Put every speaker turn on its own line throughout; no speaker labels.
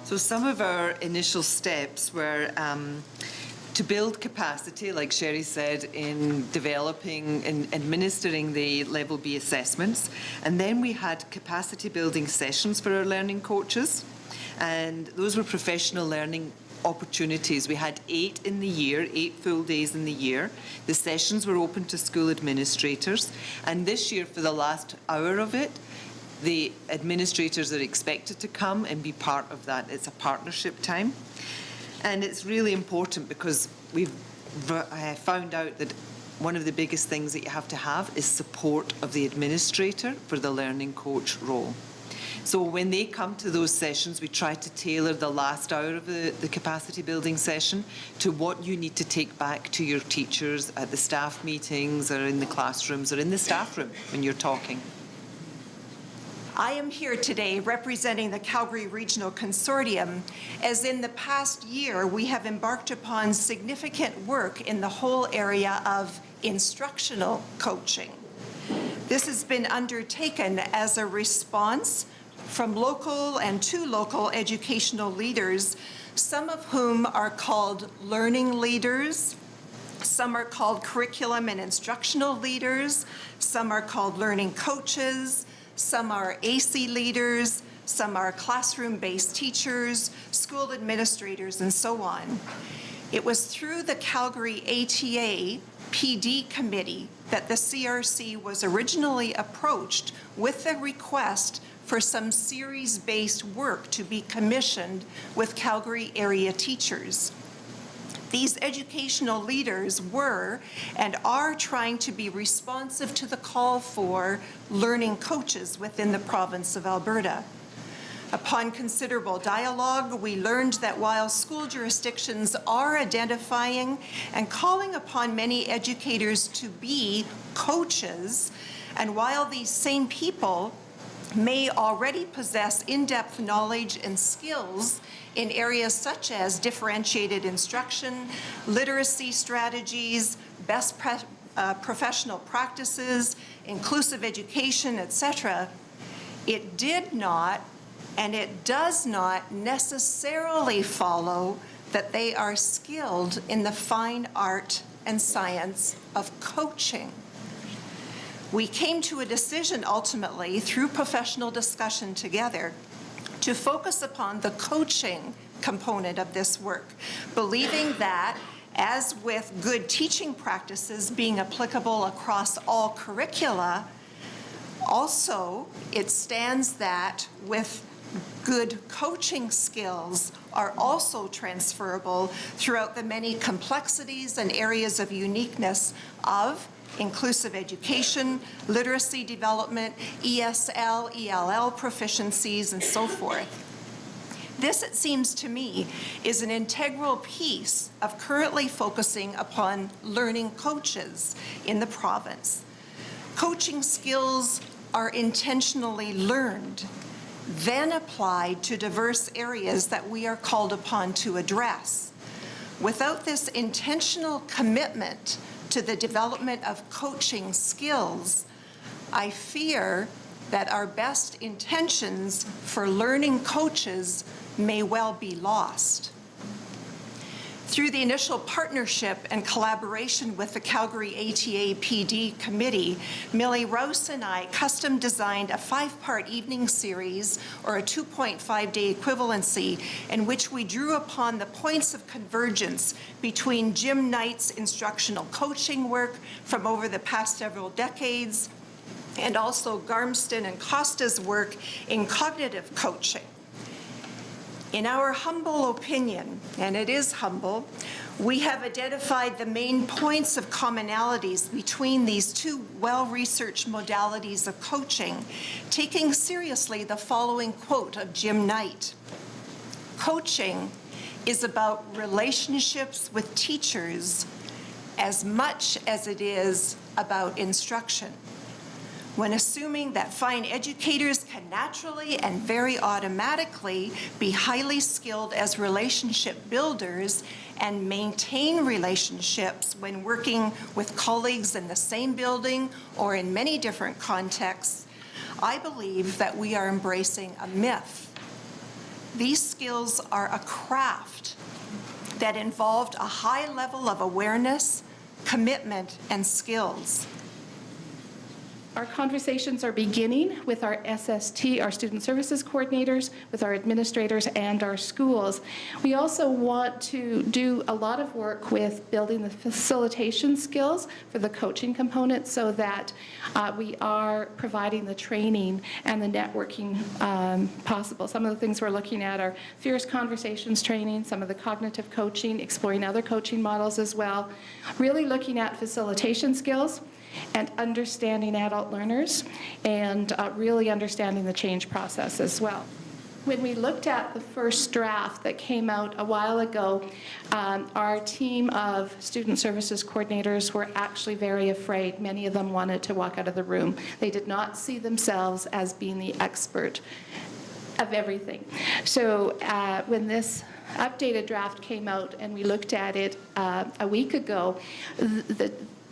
So some of our initial steps were to build capacity, like Sherry said, in developing and administering the Level B assessments. And then we had capacity building sessions for our learning coaches. And those were professional learning opportunities. We had 8 in the year, 8 full days in the year. The sessions were open to school administrators. And this year, for the last hour of it, the administrators are expected to come and be part of that. It's a partnership time. And it's really important because we've found out that one of the biggest things that you have to have is support of the administrator for the learning coach role. So when they come to those sessions, we try to tailor the last hour of the capacity building session to what you need to take back to your teachers at the staff meetings or in the classrooms or in the staff room when you're talking.
I am here today representing the Calgary Regional Consortium, as in the past year we have embarked upon significant work in the whole area of instructional coaching. This has been undertaken as a response from local and to local educational leaders, some of whom are called learning leaders, some are called curriculum and instructional leaders, some are called learning coaches, some are AC leaders, some are classroom-based teachers, school administrators, and so on. It was through the Calgary ATA PD committee that the CRC was originally approached with a request for some series-based work to be commissioned with Calgary area teachers. These educational leaders were and are trying to be responsive to the call for learning coaches within the province of Alberta. Upon considerable dialogue, we learned that while school jurisdictions are identifying and calling upon many educators to be coaches, and while these same people may already possess in-depth knowledge and skills in areas such as differentiated instruction, literacy strategies, best professional practices, inclusive education, etc., it did not and it does not necessarily follow that they are skilled in the fine art and science of coaching. We came to a decision ultimately through professional discussion together to focus upon the coaching component of this work, believing that, as with good teaching practices being applicable across all curricula, also it stands that with good coaching skills are also transferable throughout the many complexities and areas of uniqueness of inclusive education, literacy development, ESL, ELL proficiencies, and so forth. This, it seems to me, is an integral piece of currently focusing upon learning coaches in the province. Coaching skills are intentionally learned, then applied to diverse areas that we are called upon to address. Without this intentional commitment to the development of coaching skills, I fear that our best intentions for learning coaches may well be lost. Through the initial partnership and collaboration with the Calgary ATA PD committee, Millie Rouse and I custom designed a 5-part evening series, or a 2.5-day equivalency, in which we drew upon the points of convergence between Jim Knight's instructional coaching work from over the past several decades, and also Garmston and Costa's work in cognitive coaching. In our humble opinion, and it is humble, we have identified the main points of commonalities between these two well-researched modalities of coaching, taking seriously the following quote of Jim Knight. "Coaching is about relationships with teachers as much as it is about instruction. When assuming that fine educators can naturally and very automatically be highly skilled as relationship builders and maintain relationships when working with colleagues in the same building or in many different contexts, I believe that we are embracing a myth. These skills are a craft that involved a high level of awareness, commitment, and skills.
Our conversations are beginning with our SST, our student services coordinators, with our administrators and our schools. We also want to do a lot of work with building the facilitation skills for the coaching component so that we are providing the training and the networking possible. Some of the things we're looking at are fierce conversations training, some of the cognitive coaching, exploring other coaching models as well, really looking at facilitation skills and understanding adult learners, and really understanding the change process as well. When we looked at the first draft that came out a while ago, our team of student services coordinators were actually very afraid. Many of them wanted to walk out of the room. They did not see themselves as being the expert of everything. So when this updated draft came out and we looked at it a week ago,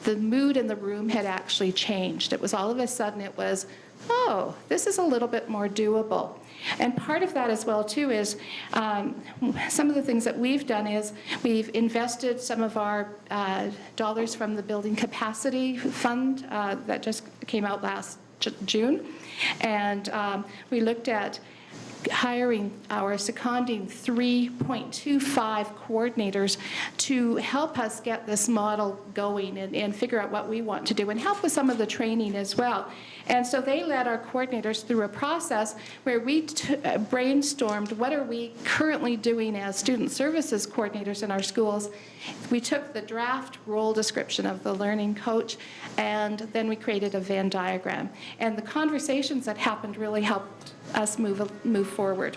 the mood in the room had actually changed. It was all of a sudden, it was, oh, this is a little bit more doable. And part of that as well, too, is some of the things that we've done is we've invested some of our dollars from the Building Capacity Fund that just came out last June. And we looked at seconding 3.25 coordinators to help us get this model going and figure out what we want to do and help with some of the training as well. And so they led our coordinators through a process where we brainstormed what are we currently doing as student services coordinators in our schools. We took the draft role description of the learning coach, and then we created a Venn diagram. And the conversations that happened really helped us move forward.